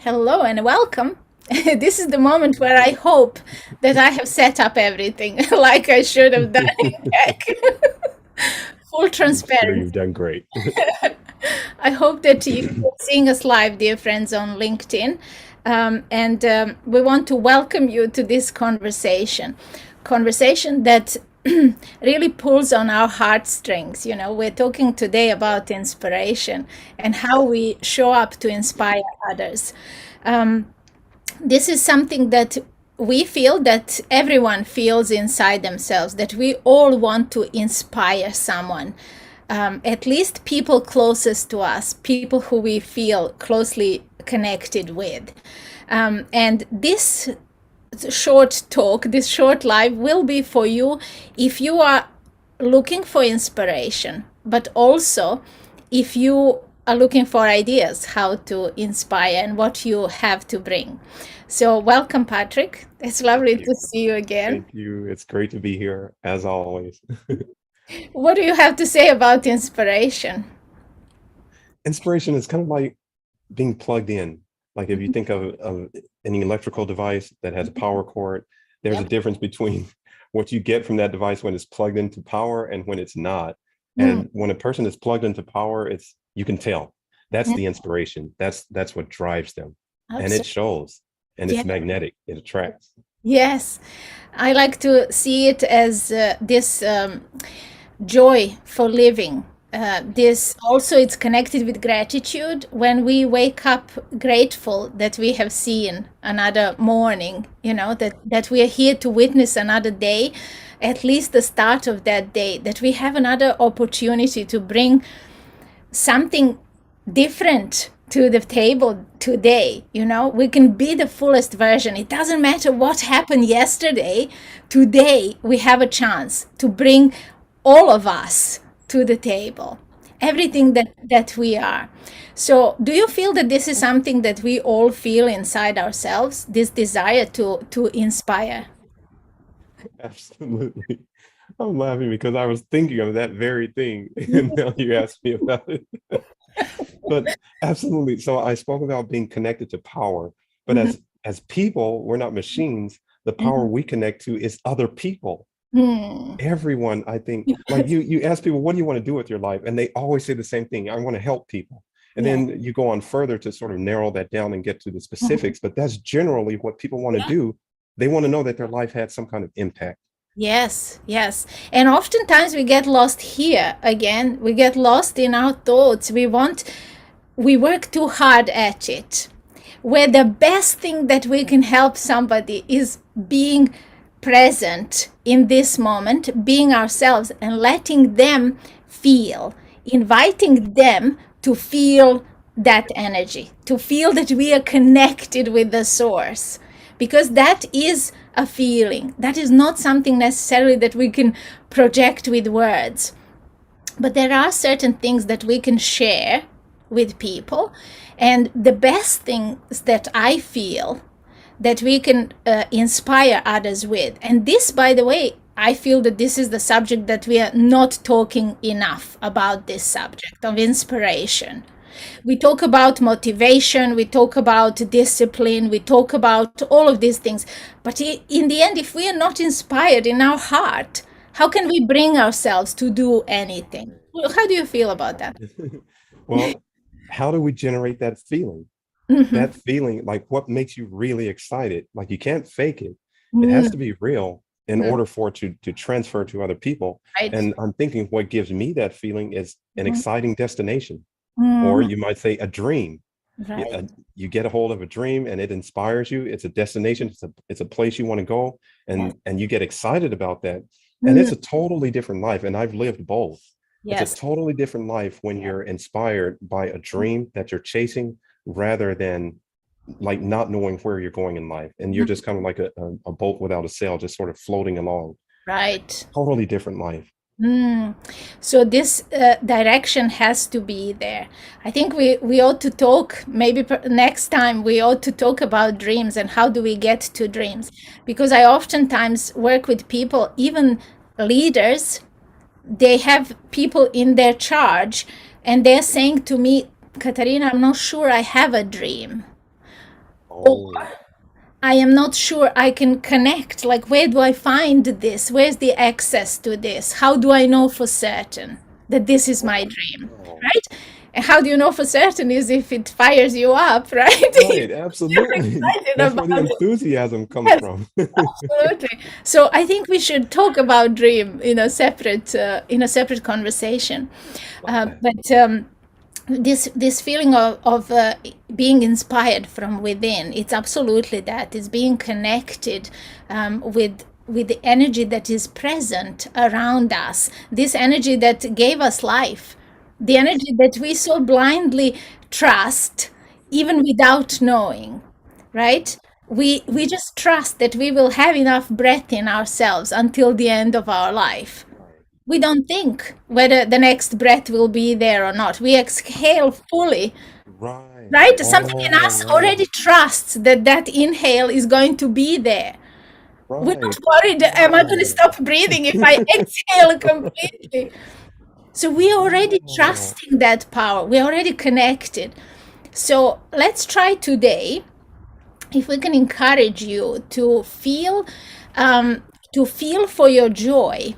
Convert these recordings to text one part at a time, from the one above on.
Hello and welcome. This is the moment where I hope that I have set up everything like I should have done it back. Full I'm sure transparency. you've done great. I hope that you're seeing us live, dear friends, on LinkedIn. And we want to welcome you to this conversation that really pulls on our heartstrings. You know, we're talking today about inspiration and how we show up to inspire others. This is something that we feel that everyone feels inside themselves, that we all want to inspire someone, at least people closest to us, people who we feel closely connected with. And this short talk, this short live will be for you if you are looking for inspiration, but also if you are looking for ideas how to inspire and what you have to bring. So, welcome, Patrick. It's lovely Thank you. to see you again. Thank you. It's great to be here as always. What do you have to say about inspiration? Inspiration is kind of like being plugged in. Like if you think of any electrical device that has a power cord, there's a Yep. difference between what you get from that device when it's plugged into power and when it's not. Mm, And when a person is plugged into power, it's you can tell. That's yeah, the inspiration. That's what drives them. And it absolutely. shows. And Yeah. it's magnetic. It attracts. Yes. I like to see it as this joy for living. This also it's connected with gratitude. When we wake up grateful that we have seen another morning, you know, that we are here to witness another day, at least the start of that day, that we have another opportunity to bring something different to the table today. You know, we can be the fullest version. It doesn't matter what happened yesterday. Today we have a chance to bring all of us to the table, everything that we are. So do you feel that this is something that we all feel inside ourselves, this desire to inspire? Absolutely. I'm laughing because I was thinking of that very thing, and now you asked me about it. But absolutely. So I spoke about being connected to power, but Mhm. as people, we're not machines. The power Mhm. we connect to is other people. Hmm. Everyone, I think, like you ask people, what do you want to do with your life? And they always say the same thing. I want to help people. And Yeah. then you go on further to sort of narrow that down and get to the Mhm. specifics, but that's generally what people want to Yeah. do. They want to know that their life had some kind of impact. Yes, yes. And oftentimes we get lost here again. We get lost in our thoughts. We work too hard at it. Where the best thing that we can help somebody is being present in this moment, being ourselves and letting them feel, inviting them to feel that energy, to feel that we are connected with the source. Because that is a feeling. That is not something necessarily that we can project with words. But there are certain things that we can share with people. And the best things that I feel that we can inspire others with. And this, by the way, I feel that this is the subject that we are not talking enough about, this subject of inspiration. We talk about motivation, we talk about discipline, we talk about all of these things. But in the end, if we are not inspired in our heart, how can we bring ourselves to do anything? Well, how do you feel about that? Well, how do we generate that feeling? Hmm. That feeling, like what makes you really excited? Like you can't fake it. It has Mm-hmm. to be real in order for it to transfer to other people. Right. And I'm thinking what gives me that feeling is an exciting destination, or Mm-hmm. you might say a dream. You, Right. uh, you get a hold of a dream and it inspires you. It's a destination. It's a place you want to go, Yes. and you get excited about that. And Mm. it's a totally different life. And I've lived both. It's a Yes. totally different life when Yeah. you're inspired by a dream that you're chasing rather than like not knowing where you're going in life. And you're just kind of like a boat without a sail, just sort of floating along. Right. Totally different life. Mm. So this direction has to be there. I think we ought to talk, maybe next time we ought to talk about dreams and how do we get to dreams. Because I oftentimes work with people, even leaders, they have people in their charge and they're saying to me, Katarina, I'm not sure I have a dream. Oh, I am not sure I can connect. Like, where do I find this? Where's the access to this? How do I know for certain that this is my dream? wow. Right? And how do you know for certain is if it fires you up, right? If Right, you're absolutely. excited That's where the about it. enthusiasm comes Yes, from. absolutely. So I think we should talk about dream in a separate conversation. Love that. But this feeling of being inspired from within, it's absolutely that. It's being connected with the energy that is present around us, this energy that gave us life, the Yes. energy that we so blindly trust even without knowing, right? We just trust that we will have enough breath in ourselves until the end of our life. Right. We don't think whether the next breath will be there or not. We exhale fully, Right. right? Something in Oh, us already right. trusts that that inhale is going to be there. We're not Right. worried, am I going to Oh. stop breathing if I exhale completely? So we're already Oh. trusting that power. We're already connected. So let's try today if we can encourage you um, to feel for your joy,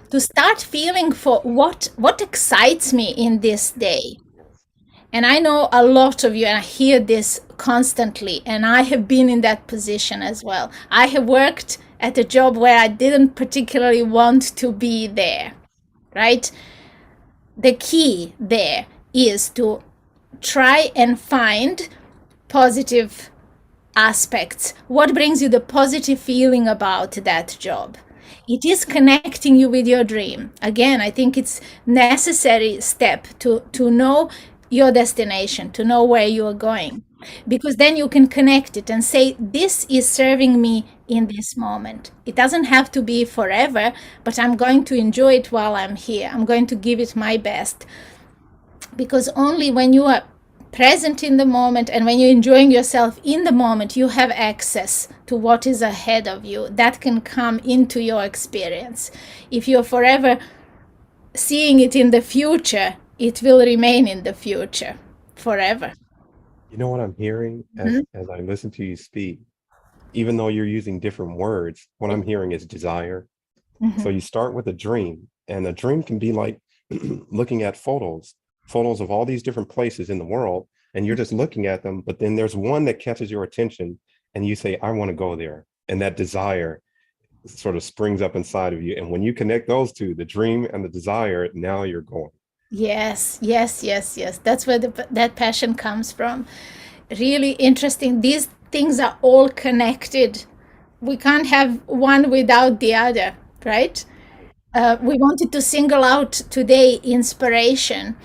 to start feeling for what excites me in this day. Yes. And I know a lot of you, and I hear this constantly, and I have been in that position as well. I have worked at a job where I didn't particularly want to be there, right? The key there is to try and find positive aspects. What brings you the positive feeling about that job? It is connecting you with your dream. Again, I think it's necessary step to know your destination, to know where you are going. Because then you can connect it and say, this is serving me in this moment. It doesn't have to be forever, but I'm going to enjoy it while I'm here. I'm going to give it my best, because only when you are present in the moment and when you're enjoying yourself in the moment, you have access to what is ahead of you that can come into your experience. If you're forever seeing it in the future, it will remain in the future forever. You know what I'm hearing Mhm. as I listen to you speak? Even though you're using different words, what I'm hearing is desire. So Mhm. you start with a dream, and a dream can be like looking at photos of all these different places in the world, and you're just looking at them, but then there's one that catches your attention, and you say, I want to go there. And that desire sort of springs up inside of you. And when you connect those two, the dream and the desire, now you're going. Yes, yes, yes, yes. That's where that passion comes from. Really interesting. These things are all connected. We can't have one without the other, right? Right. We wanted to single out today inspiration,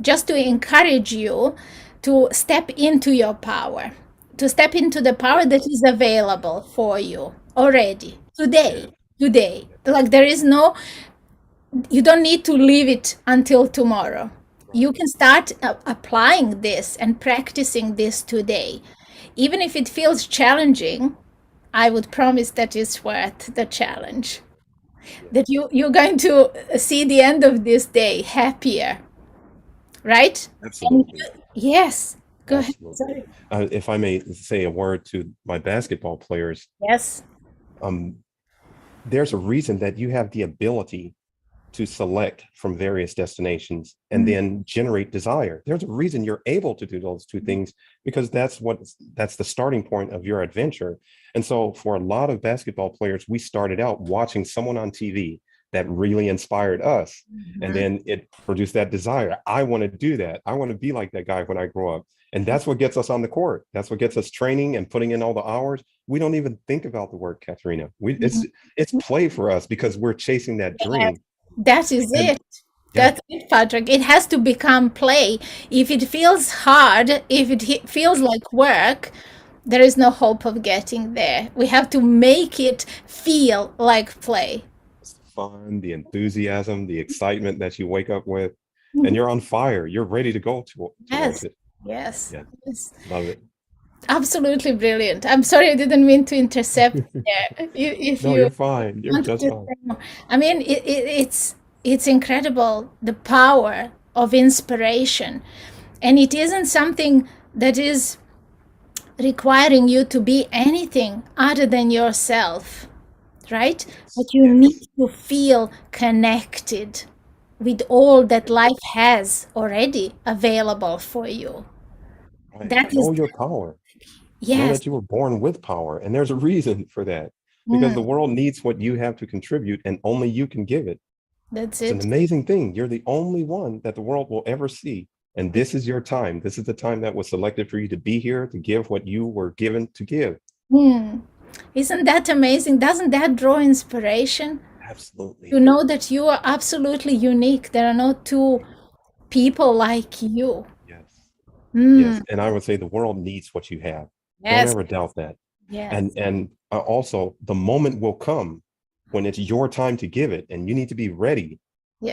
just to encourage you to step into your power, to step into the power that is available for you already Yeah. today. Today, like there is no, you don't need to leave it until tomorrow. You Right. can start applying this and practicing this today. Even if it feels challenging, I would promise that it's worth the challenge. That Yes. you're going to see the end of this day happier, right? And Absolutely. yes, go ahead. Absolutely. Sorry. If I may say a word to my basketball players, Yes. um, there's a reason that you have the ability to select from various destinations and Mhm. then generate desire. There's a reason you're able to do those two things because that's the starting point of your adventure. And so for a lot of basketball players, we started out watching someone on TV that really inspired us. And Mhm. then it produced that desire. I want to do that. I want to be like that guy when I grow up. And that's what gets us on the court. That's what gets us training and putting in all the hours. We don't even think about the work, Katerina. It's play for us because we're chasing that Yes, dream. that is And it. yeah, That's it, Patrick. It has to become play. If it feels hard, if it feels right. like work, there is no hope of getting there. We have to make it feel like play. It's the fun, the enthusiasm, the excitement that you wake up with, and you're on fire. You're ready to go towards Yes, it. yes, Yeah, yes. love it. Absolutely brilliant. I'm sorry I didn't mean to intercept there. If No, you you're fine. You're wanted just to fine. say more. I mean, it's incredible the power of inspiration, and it isn't something that is requiring you to be anything other than yourself, right? But Yes. you need Yes. to feel connected with all that life has already available for you. Right. That is, Know your power. Know yes. that you were born with power. And there's a reason for that because the Mm, world needs what you have to contribute and only you can give it. that's It's an it. amazing thing. You're the only one that the world will ever see. And this is your time. This is the time that was selected for you to be here to give what you were given to give. Mm. Isn't that amazing? Doesn't that draw inspiration? To Absolutely. know that you are absolutely unique. There are no two people like you. Yes. Mm. Yes. And I would say the world needs what you have. Don't Yes, ever doubt that. yes, And also the moment will come when it's your time to give it and you need to be ready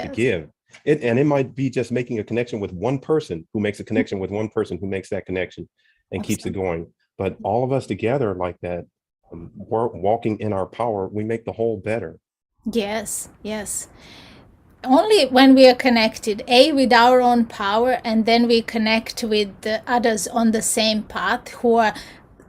to yes. give it. And it might be just making a connection with one person who makes a connection with one person who makes that connection and keeps it Absolutely. going. But all of us together like that, we're walking in our power, we make the whole better. Yes, yes. Only when we are connected, A, with our own power, and then we connect with the others on the same path who are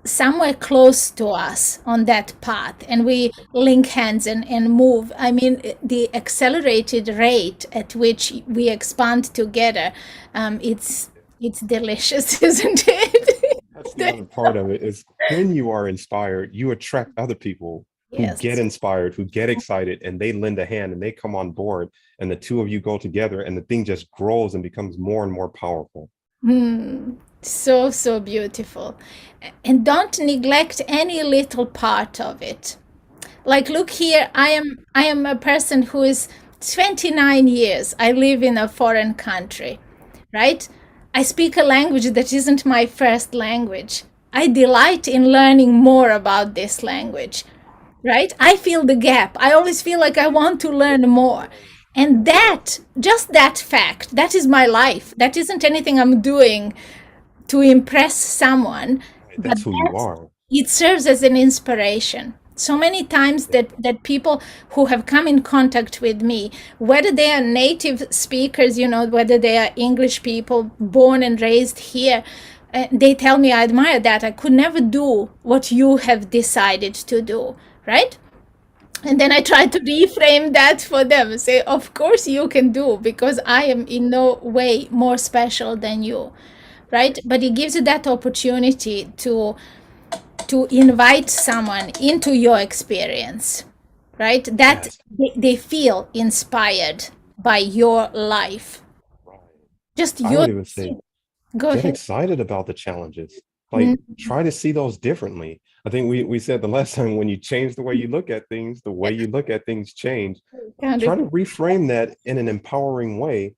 somewhere close to us on that path, and we link hands and move. I mean, the accelerated rate at which we expand together, it's delicious, isn't it? That's the other part of it is when you are inspired, you attract other people who get Yes. inspired, who get excited, and they lend a hand and they come on board. And the two of you go together, and the thing just grows and becomes more and more powerful. Hmm. So, so beautiful. And don't neglect any little part of it. Like, look here, I am a person who is 29 years. I live in a foreign country, right? I speak a language that isn't my first language. I delight in learning more about this language, right? I feel the gap. I always feel like I want to learn more. And Yes, that, just that fact, that is my life. That isn't anything I'm doing to impress someone, right. but That's who you that are. it serves as an inspiration. So many times Yeah. that people who have come in contact with me, whether they are native speakers, whether they are English people born and raised here, they tell me, I admire that. I could never do what you have decided to do, right? And then I try to reframe that for them, say, of course you can do, because I am in no way more special than you, right? But it gives you that opportunity to invite someone into your experience, right? That Yes. they feel inspired by your life. Right. Just I your, would even say go get ahead. excited about the challenges. Like Mm, try to see those differently. I think we said the last time when you change the way you look at things, the way you look at things change. kind Try of, to reframe that in an empowering way.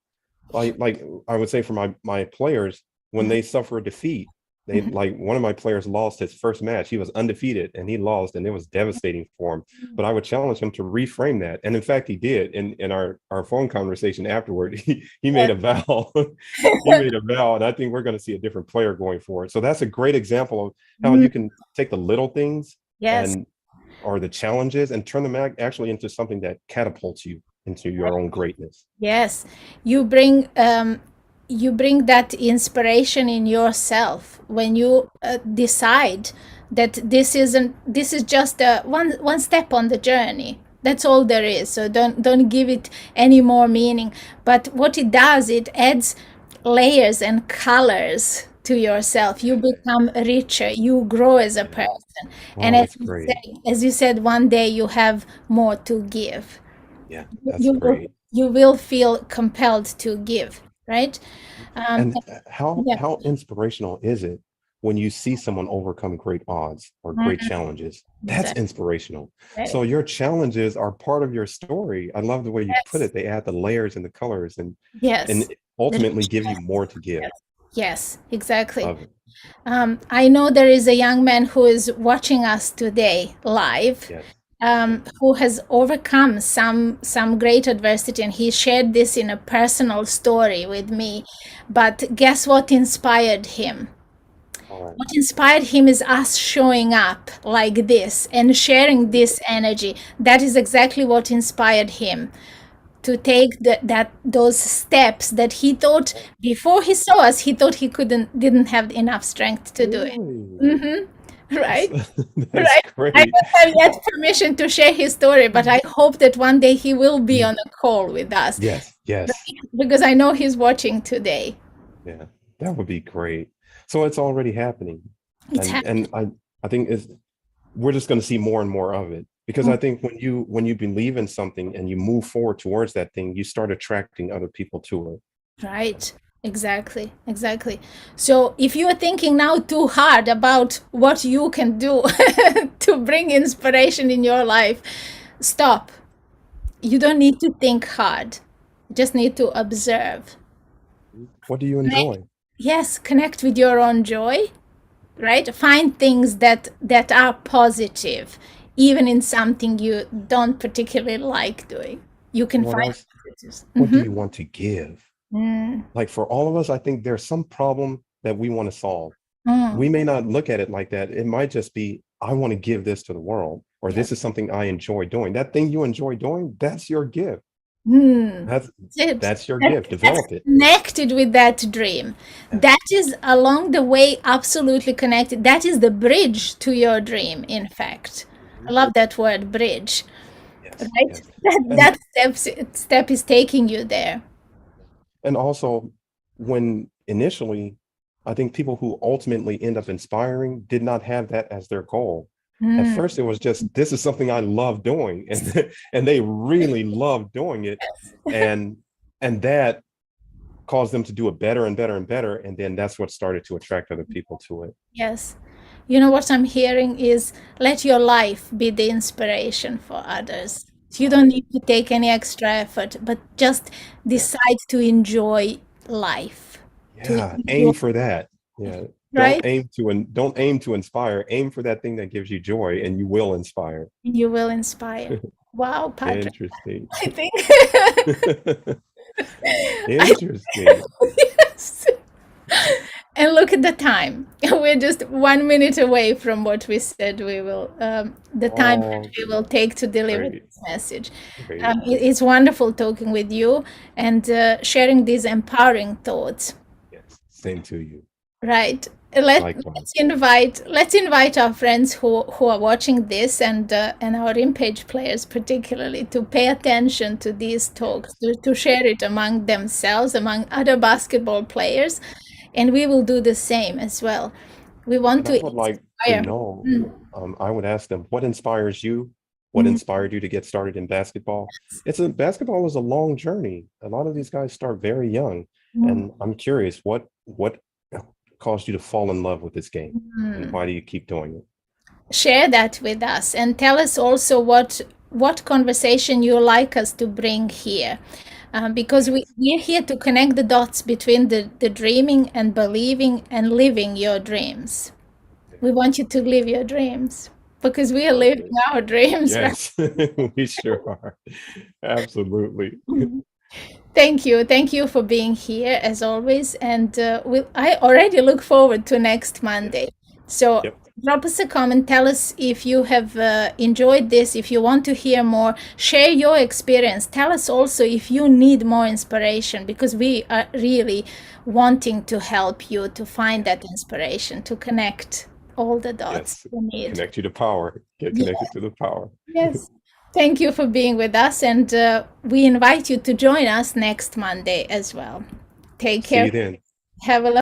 Like I would say for my players, when they suffer a defeat, they mhm. like one of my players lost his first match. He was undefeated and he lost, and it was devastating for him. But I would challenge him to reframe that. And in fact, he did. In our phone conversation afterward, he made Yes. a vow. He made a vow, and I think we're going to see a different player going forward. So that's a great example of how Mm, you can take the little things yes. and or the challenges and turn them actually into something that catapults you into your own greatness. Yes, you bring that inspiration in yourself when you decide that this is just one step on the journey. That's all there is. So don't give it any more meaning. But what it does, it adds layers and colors to yourself. You become richer. You grow as a Yeah. person. And Oh, that's great. as you said, one day you have more to give. Yeah, that's you will great. you will feel compelled to give, right? And And how yeah. how inspirational is it when you see someone overcome great odds or great Mm, challenges? That's exactly. inspirational. So your challenges are part of your story. I love the way you put Yes, it. They add the layers and the colors and yes, the ultimately give you richness. more to give. Yes, yes, exactly. Love it. I know there is a young man who is watching us today live, Yes. Yes. who has overcome some great adversity, and he shared this in a personal story with me. But guess what inspired him? All right. What inspired him is us showing up like this and sharing this energy. That is exactly what inspired him to take those steps that he thought before he saw us, he thought he didn't have enough strength to do it. Really? Mm-hmm. That's Right? that's Right. I great. don't have yet permission to share his story, but I hope that one day he will be on a call with us, Yes, yes. because I know he's watching today. Yeah, that would be great. So it's already happening. It's And I think it's we're just going to see more and more of it because I happening. think when you believe in something and you move forward towards that thing, you start attracting other people to it. Right. Exactly. Exactly. So if you are thinking now too hard about what you can do to bring inspiration in your life, stop. You don't need to think hard. You just need to observe. What do you Connect- enjoy? Yes, connect with your own joy, right? Find things that are positive, even in something you don't particularly like doing. You can What find else? positives. What do Mm-hmm. you want to give? Mm. Like for all of us, I think there's some problem that we want to solve. Mm. We may not look at it like that. It might just be, I want to give this to the world, or Yes. this is something I enjoy doing. That thing you enjoy doing, that's your gift. Hmm. That's It. that's your That, gift. that's Develop it. connected with that dream. Yes. That is along the way absolutely connected. That is the bridge to your dream, in fact. I Mhm. love that word, bridge, Yes. right? Yes. That And step is taking you there. and also when initially, I think people who ultimately end up inspiring did not have that as their goal. At Mm. first, it was just this is something I love doing, and they really love doing it, and that caused them to do it better and better and better, and then that's what started to attract other people to it. Yes. You know what I'm hearing is let your life be the inspiration for others. You don't Right. need to take any extra effort, but just Yes. decide to enjoy life, to Yeah. enjoy, Aim for that. Yeah. right? Don't aim to inspire. Aim for that thing that gives you joy, and you will inspire. You will inspire. Wow, Patrick. Interesting. I think I Interesting. yes. And look at the time. We're just 1 minute away from what we said we will, the time that Oh, we will take to deliver great. this message. Great. It's wonderful talking with you and sharing these empowering thoughts. Yes. Same to you. Right. Likewise. Let's invite our friends who are watching this and our RIMPAGE players particularly to pay attention to these talks, Yes. to share it among themselves, among other basketball players, and we will do the same as well. We want And I to would like to inspire. know, Mm, I would ask them, what inspires you? What mm, inspired you to get started in basketball? Basketball is a long journey. A lot of these guys start very young. mm, And I'm curious, what caused you to fall in love with this game? And mm. why do you keep doing it? Share that with us and tell us also what conversation you like us to bring here. Because Yes. we're here to connect the dots between the dreaming and believing and living your dreams. Okay. We want you to live your dreams because we are living Perfect. our dreams, right? Yes, we sure are. Absolutely. Thank you. Thank you for being here as always. And I already look forward to next Yes. Monday. So Yep. drop us a comment. Tell us if you have enjoyed this, if you want to hear more, share your experience. Tell us also if you need more inspiration because we are really wanting to help you to find Yes. that inspiration, to connect all the dots Yes. you need. Connect you to power. Get Yeah. connected to the power. Yes. Thank you for being with us, and we invite you to join us next Monday as well. Take See care. you then. Have a